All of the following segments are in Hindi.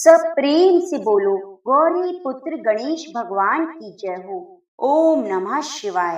सब प्रेम से बोलो, गौरी पुत्र गणेश भगवान की जय हो। ओम नमः शिवाय।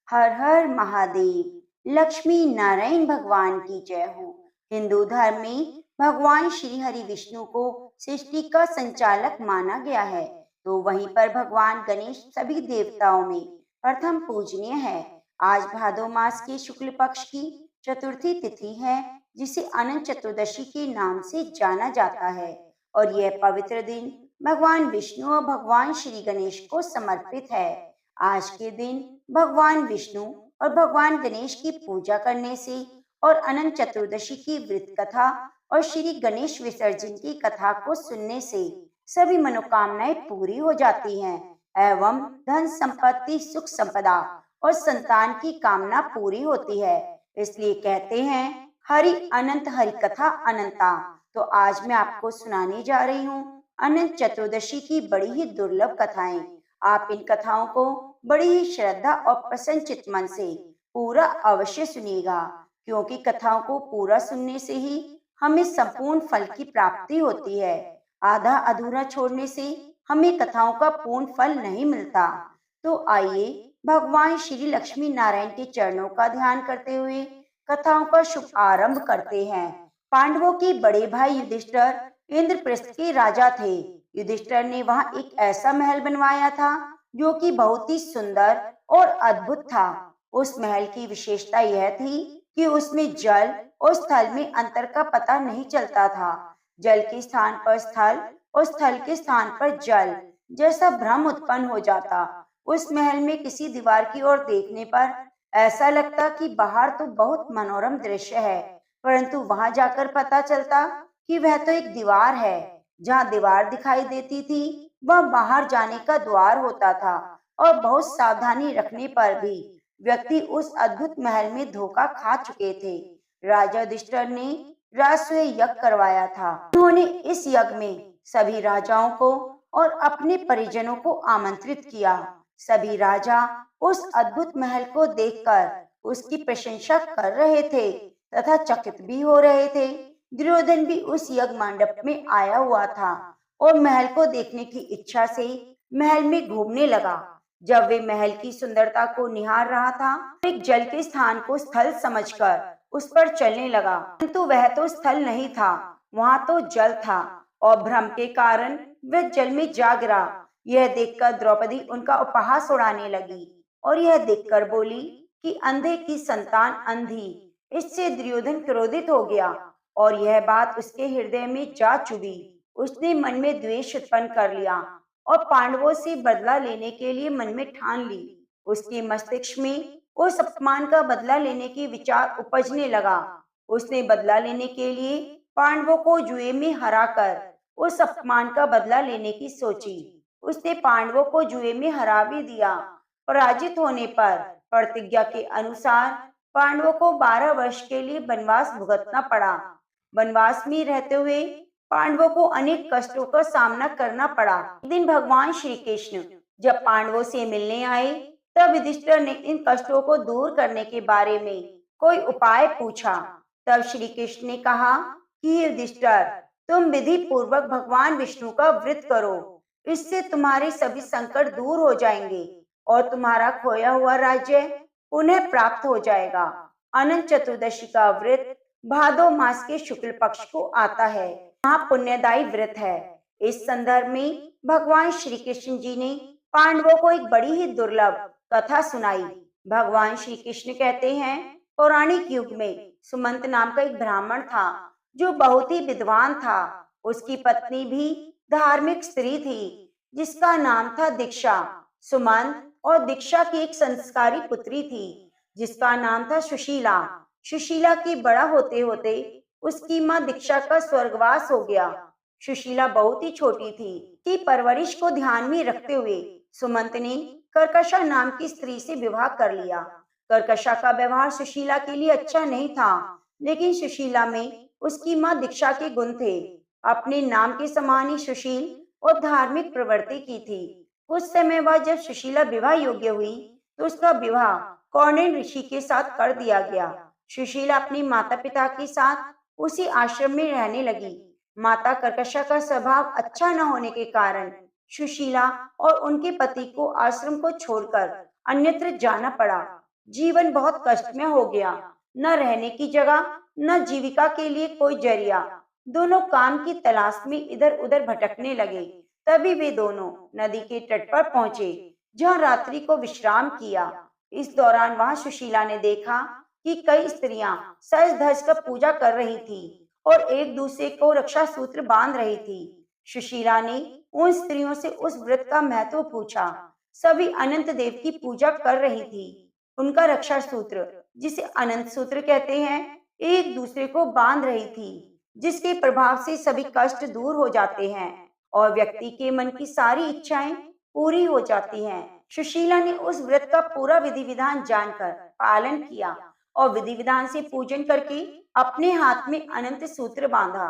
हर हर महादेव। लक्ष्मी नारायण भगवान की जय हो। हिंदू धर्म में भगवान श्री हरि विष्णु को सृष्टि का संचालक माना गया है, तो वहीं पर भगवान गणेश सभी देवताओं में प्रथम पूजनीय है। आज भादो मास के शुक्ल पक्ष की चतुर्थी तिथि है, जिसे अनंत चतुर्दशी के नाम से जाना जाता है, और यह पवित्र दिन भगवान विष्णु और भगवान श्री गणेश को समर्पित है। आज के दिन भगवान विष्णु और भगवान गणेश की पूजा करने से और अनंत चतुर्दशी की व्रत कथा और श्री गणेश विसर्जन की कथा को सुनने से सभी मनोकामनाएं पूरी हो जाती हैं एवं धन संपत्ति सुख संपदा और संतान की कामना पूरी होती है। इसलिए कहते हैं हरि अनंत हरि कथा अनंता। तो आज मैं आपको सुनाने जा रही हूँ अनंत चतुर्दशी की बड़ी ही दुर्लभ कथाएं। आप इन कथाओं को बड़ी ही श्रद्धा और प्रसन्नचित मन से पूरा अवश्य सुनिएगा, क्योंकि कथाओं को पूरा सुनने से ही हमें संपूर्ण फल की प्राप्ति होती है। आधा अधूरा छोड़ने से हमें कथाओं का पूर्ण फल नहीं मिलता। तो आइए भगवान श्री लक्ष्मी नारायण के चरणों का ध्यान करते हुए कथाओं का शुभ आरंभ करते हैं। पांडवों के बड़े भाई युधिष्ठिर इंद्रप्रस्थ के राजा थे। युधिष्ठिर ने वहां एक ऐसा महल बनवाया था जो कि बहुत ही सुंदर और अद्भुत था। उस महल की विशेषता यह थी कि उसमें जल और स्थल में अंतर का पता नहीं चलता था। जल के स्थान पर स्थल और स्थल के स्थान पर जल जैसा भ्रम उत्पन्न हो जाता। उस महल में किसी दीवार की ओर देखने पर ऐसा लगता कि बाहर तो बहुत मनोरम दृश्य है, परंतु वहां जाकर पता चलता कि वह तो एक दीवार है। जहां दीवार दिखाई देती थी वह बाहर जाने का द्वार होता था, और बहुत सावधानी रखने पर भी व्यक्ति उस अद्भुत महल में धोखा खा चुके थे। राजा युधिष्ठिर ने राजसूय यज्ञ करवाया था। उन्होंने इस यज्ञ में सभी राजाओं को और अपने परिजनों को आमंत्रित किया। सभी राजा उस अद्भुत महल को देखकर उसकी प्रशंसा कर रहे थे तथा चकित भी हो रहे थे। दुर्योधन भी उस यज्ञ मंडप में आया हुआ था और महल को देखने की इच्छा से महल में घूमने लगा। जब वे महल की सुंदरता को निहार रहा था, एक जल के स्थान को स्थल समझकर उस पर चलने लगा, किंतु वह तो स्थल नहीं था, वहां तो जल था, और भ्रम के कारण वह जल में जा गिरा। यह देखकर द्रौपदी उनका उपहास उड़ाने लगी और यह देखकर बोली कि अंधे की संतान अंधी। इससे दुर्योधन क्रोधित हो गया और यह बात उसके हृदय में जा चुभी। उसने मन में द्वेष उत्पन्न कर लिया और पांडवों से बदला लेने के लिए मन में ठान ली। उसके मस्तिष्क में उस अपमान का बदला लेने की विचार उपजने लगा। उसने बदला लेने के लिए पांडवों को जुए में हराकर उस अपमान का बदला लेने की सोची। उसने पांडवों को जुए में हरा भी दिया। पराजित होने पर प्रतिज्ञा के अनुसार पांडवों को 12 वर्ष के लिए वनवास भुगतना पड़ा। वनवास में रहते हुए पांडवों को अनेक कष्टों का सामना करना पड़ा। एक दिन भगवान श्री कृष्ण जब पांडवों से मिलने आए, तब युधिष्ठिर ने इन कष्टों को दूर करने के बारे में कोई उपाय पूछा। तब श्री कृष्ण ने कहा कि युधिष्ठिर, तुम विधि पूर्वक भगवान विष्णु का व्रत करो। इससे तुम्हारे सभी संकट दूर हो जाएंगे और तुम्हारा खोया हुआ राज्य पुनः प्राप्त हो जाएगा। अनंत चतुर्दशी का व्रत भादो मास के शुक्ल पक्ष को आता है। यहाँ पुण्यदायी व्रत है। इस संदर्भ में भगवान श्री कृष्ण जी ने पांडवों को एक बड़ी ही दुर्लभ कथा सुनाई। भगवान श्री कृष्ण कहते हैं, पौराणिक युग में सुमंत नाम का एक ब्राह्मण था जो बहुत ही विद्वान था। उसकी पत्नी भी धार्मिक स्त्री थी जिसका नाम था दीक्षा। सुमंत और दीक्षा की एक संस्कारी पुत्री थी जिसका नाम था सुशीला। सुशीला के बड़ा होते होते उसकी माँ दीक्षा का स्वर्गवास हो गया। सुशीला बहुत ही छोटी थी कि परवरिश को ध्यान में रखते हुए सुमंत ने कर्कशा नाम की स्त्री से विवाह कर लिया। कर्कशा का व्यवहार सुशीला के लिए अच्छा नहीं था, लेकिन सुशीला में उसकी माँ दीक्षा के गुण थे। अपने नाम के समान ही सुशील और धार्मिक प्रवृत्ति की थी। कुछ समय बाद जब सुशीला विवाह योग्य हुई तो उसका विवाह कौंडिन्य ऋषि के साथ कर दिया गया। सुशीला अपने माता पिता के साथ उसी आश्रम में रहने लगी। माता कर्कशा का स्वभाव अच्छा न होने के कारण सुशीला और उनके पति को आश्रम को छोड़कर अन्यत्र जाना पड़ा। जीवन बहुत कष्टमय हो गया। न रहने की जगह, न जीविका के लिए कोई जरिया। दोनों काम की तलाश में इधर उधर भटकने लगे। तभी वे दोनों नदी के तट पर पहुंचे, जहां रात्रि को विश्राम किया। इस दौरान वहां सुशीला ने देखा कि कई स्त्रियां सज धज कर पूजा कर रही थी और एक दूसरे को रक्षा सूत्र बांध रही थी। सुशीला ने उन स्त्रियों से उस व्रत का महत्व पूछा। सभी अनंत देव की पूजा कर रही थी। उनका रक्षा सूत्र, जिसे अनंत सूत्र कहते हैं, एक दूसरे को बांध रही थी, जिसके प्रभाव से सभी कष्ट दूर हो जाते हैं और व्यक्ति के मन की सारी इच्छाएं पूरी हो जाती हैं। सुशीला ने उस व्रत का पूरा विधि विधान जानकर पालन किया और विधि विधान से पूजन करके अपने हाथ में अनंत सूत्र बांधा।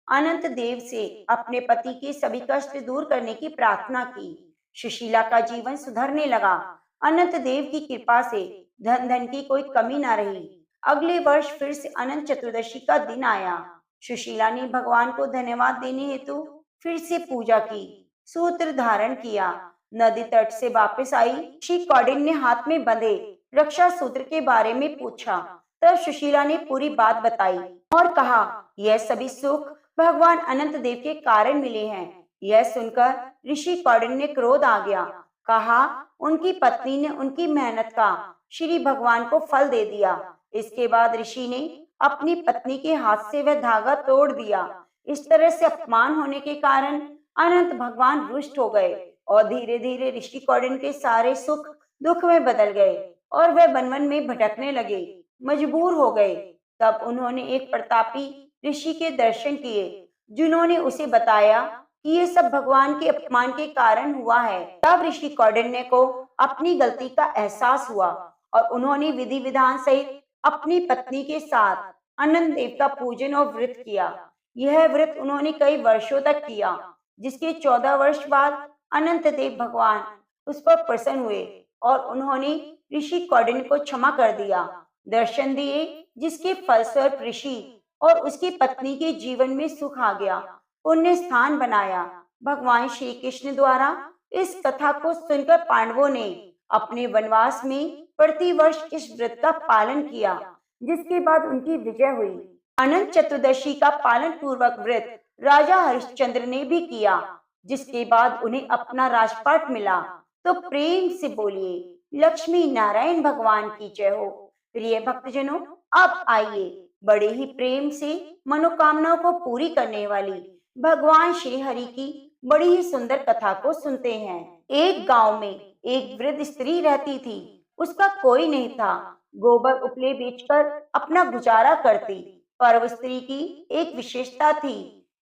अनंत देव से अपने पति के सभी कष्ट दूर करने की प्रार्थना की। सुशीला का जीवन सुधरने लगा। अनंत देव की कृपा से धन की कोई कमी न रही। अगले वर्ष फिर से अनंत चतुर्दशी का दिन आया। सुशीला ने भगवान को धन्यवाद देने हेतु फिर से पूजा की, सूत्र धारण किया। नदी तट से वापस आई। श्री कौडिन्य ने हाथ में बंधे रक्षा सूत्र के बारे में पूछा। तब सुशीला ने पूरी बात बताई और कहा, यह सभी सुख भगवान अनंत देव के कारण मिले हैं। यह सुनकर ऋषि कौडिन्य ने क्रोध आ गया। कहा, उनकी पत्नी ने उनकी मेहनत का श्री भगवान को फल दे दिया। इसके बाद ऋषि ने अपनी पत्नी के हाथ से वह धागा तोड़ दिया। इस तरह से अपमान होने के कारण अनंत भगवान रुष्ट हो गए और धीरे धीरे ऋषि कौडिन्य के सारे सुख दुख में बदल गए और वह वन वन में भटकने लगे, मजबूर हो गए। तब उन्होंने एक प्रतापी ऋषि के दर्शन किए, जिन्होंने उसे बताया कि ये सब भगवान के अपमान के कारण हुआ है। तब ऋषि कौडिन्य को अपनी गलती का एहसास हुआ और उन्होंने विधि विधान सहित अपनी पत्नी के साथ अनंत देव का पूजन और व्रत किया। यह व्रत उन्होंने कई वर्षों तक किया, जिसके 14 वर्ष बाद अनंत देव भगवान उस पर प्रसन्न हुए और उन्होंने ऋषि कौडिन्य को क्षमा कर दिया, दर्शन दिए, जिसके फलस्वरूप ऋषि और उसकी पत्नी के जीवन में सुख आ गया, पुण्य स्थान बनाया। भगवान श्री कृष्ण द्वारा इस कथा को सुनकर पांडवों ने अपने वनवास में प्रतिवर्ष इस व्रत का पालन किया, जिसके बाद उनकी विजय हुई। अनंत चतुर्दशी का पालन पूर्वक व्रत राजा हरिश्चंद्र ने भी किया, जिसके बाद उन्हें अपना राजपाट मिला। तो प्रेम से बोलिए लक्ष्मी नारायण भगवान की जय हो। प्रिय भक्तजनों, अब आइए बड़े ही प्रेम से मनोकामनाओं को पूरी करने वाली भगवान श्री हरि की बड़ी ही सुंदर कथा को सुनते हैं। एक गांव में एक वृद्ध स्त्री रहती थी। उसका कोई नहीं था। गोबर उपले बेचकर अपना गुजारा करती। पर उस स्त्री की एक विशेषता थी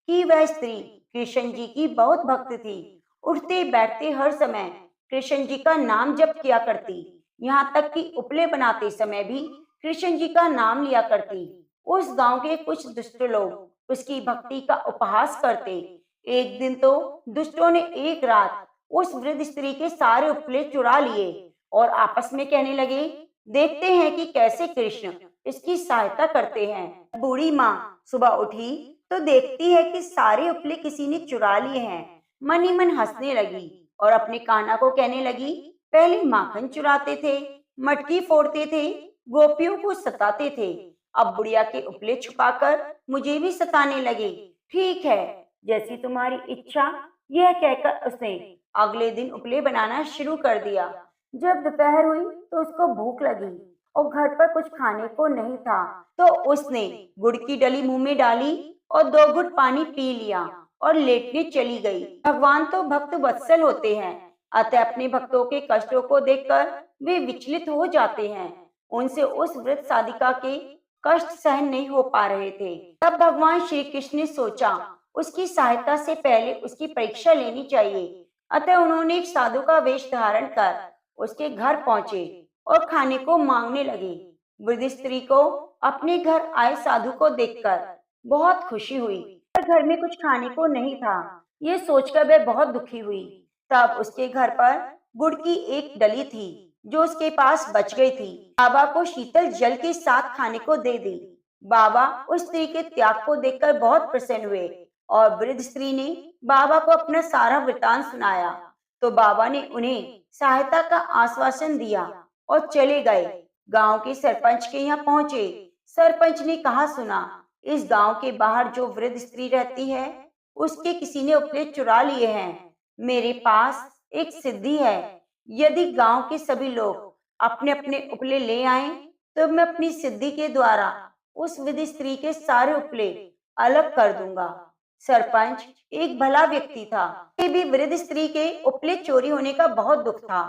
कि वह स्त्री कृष्ण जी की बहुत भक्त थी। उठते बैठते हर समय कृष्ण जी का नाम जप किया करती। यहाँ तक कि उपले बनाते समय भी कृष्ण जी का नाम लिया करती। उस गांव के कुछ दुष्ट लोग उसकी भक्ति का उपहास करते। एक दिन तो दुष्टों ने एक रात उस वृद्ध स्त्री के सारे उपले चुरा लिए और आपस में कहने लगे, देखते हैं कि कैसे कृष्ण इसकी सहायता करते हैं। बूढ़ी माँ सुबह उठी तो देखती है कि सारे उपले किसी ने चुरा लिए हैं। मन ही मन हंसने लगी और अपने कान्हा को कहने लगी, पहले माखन चुराते थे, मटकी फोड़ते थे, गोपियों को सताते थे, अब बुढ़िया के उपले छुपाकर मुझे भी सताने लगे। ठीक है, जैसी तुम्हारी इच्छा। यह कहकर उसने अगले दिन उपले बनाना शुरू कर दिया। जब दोपहर हुई तो उसको भूख लगी और घर पर कुछ खाने को नहीं था, तो उसने गुड़ की डली मुंह में डाली और 2 घुट पानी पी लिया और लेटने चली गई। भगवान तो भक्त वत्सल होते हैं, अतः अपने भक्तों के कष्टों को देखकर वे विचलित हो जाते हैं। उनसे उस वृद्ध साधिका के कष्ट सहन नहीं हो पा रहे थे। तब भगवान श्री कृष्ण ने सोचा उसकी सहायता से पहले उसकी परीक्षा लेनी चाहिए। अतः उन्होंने एक साधु का वेश धारण कर उसके घर पहुंचे और खाने को मांगने लगे। वृद्ध स्त्री को अपने घर आए साधु को देखकर बहुत खुशी हुई, पर घर में कुछ खाने को नहीं था। ये सोचकर वह बहुत दुखी हुई। तब उसके घर पर गुड़ की एक डली थी जो उसके पास बच गई थी। बाबा को शीतल जल के साथ खाने को दे दी। बाबा उस स्त्री के त्याग को देखकर बहुत प्रसन्न हुए और वृद्ध स्त्री ने बाबा को अपना सारा वृतांत सुनाया। तो बाबा ने उन्हें सहायता का आश्वासन दिया और चले गए। गांव के सरपंच के यहाँ पहुंचे। सरपंच ने कहा, सुना, इस गांव के बाहर जो वृद्ध स्त्री रहती है उसके किसी ने उपले चुरा लिए हैं। मेरे पास एक सिद्धि है। यदि गांव के सभी लोग अपने अपने उपले ले आए तो मैं अपनी सिद्धि के द्वारा उस विधि स्त्री के सारे उपले अलग कर दूंगा। सरपंच एक भला व्यक्ति था। ये भी वृद्ध स्त्री के उपले चोरी होने का बहुत दुख था।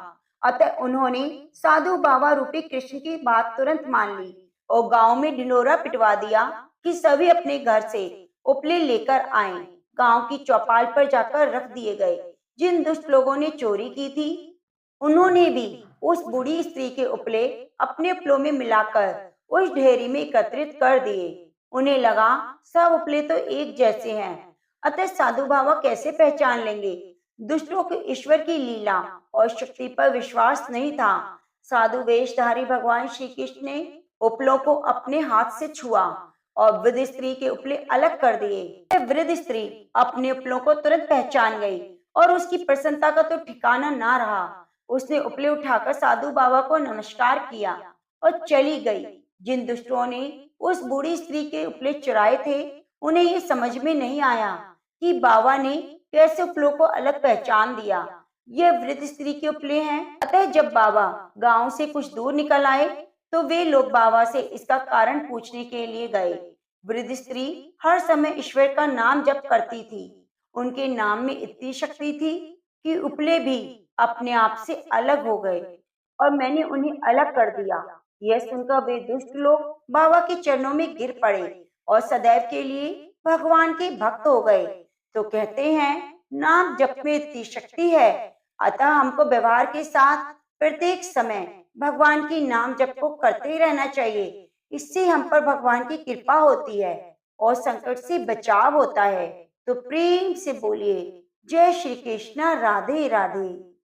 अतः उन्होंने साधु बाबा रूपी कृष्ण की बात तुरंत मान ली और गांव में ढिंढोरा पिटवा दिया कि सभी अपने घर से उपले लेकर आए। गांव की चौपाल पर जाकर रख दिए गए। जिन दुष्ट लोगों ने चोरी की थी उन्होंने भी उस बूढ़ी स्त्री के उपले अपने उपलों में मिलाकर उस ढेरी में एकत्रित कर दिए। उन्हें लगा सब उपले तो एक जैसे हैं, अतः साधु बाबा कैसे पहचान लेंगे। दुष्टों को ईश्वर की लीला और शक्ति पर विश्वास नहीं था। साधु वेशधारी भगवान श्री कृष्ण ने उपलों को अपने हाथ से छुआ और वृद्ध स्त्री के उपले अलग कर दिए। वृद्ध स्त्री अपने उपलों को तुरंत पहचान गई और उसकी प्रसन्नता का तो ठिकाना ना रहा। उसने उपले उठाकर साधु बाबा को नमस्कार किया और चली गई। जिन दुष्टों ने उस बूढ़ी स्त्री के उपले चुराए थे उन्हें ये समझ में नहीं आया कि बाबा ने कैसे उपलों को अलग पहचान दिया। यह वृद्ध स्त्री के उपले हैं। अतः जब बाबा गांव से कुछ दूर निकल आए तो वे लोग बाबा से इसका कारण पूछने के लिए गए। वृद्ध स्त्री हर समय ईश्वर का नाम जप करती थी। उनके नाम में इतनी शक्ति थी कि उपले भी अपने आप से अलग हो गए और मैंने उन्हें अलग कर दिया। यह सुनकर वे दुष्ट लोग बाबा के चरणों में गिर पड़े और सदैव के लिए भगवान के भक्त हो गए। तो कहते हैं, नाम जप में इतनी शक्ति है, अतः हमको व्यवहार के साथ प्रत्येक समय भगवान की नाम जप को करते ही रहना चाहिए। इससे हम पर भगवान की कृपा होती है और संकट से बचाव होता है। तो प्रेम से बोलिए, जय श्री कृष्ण, राधे राधे।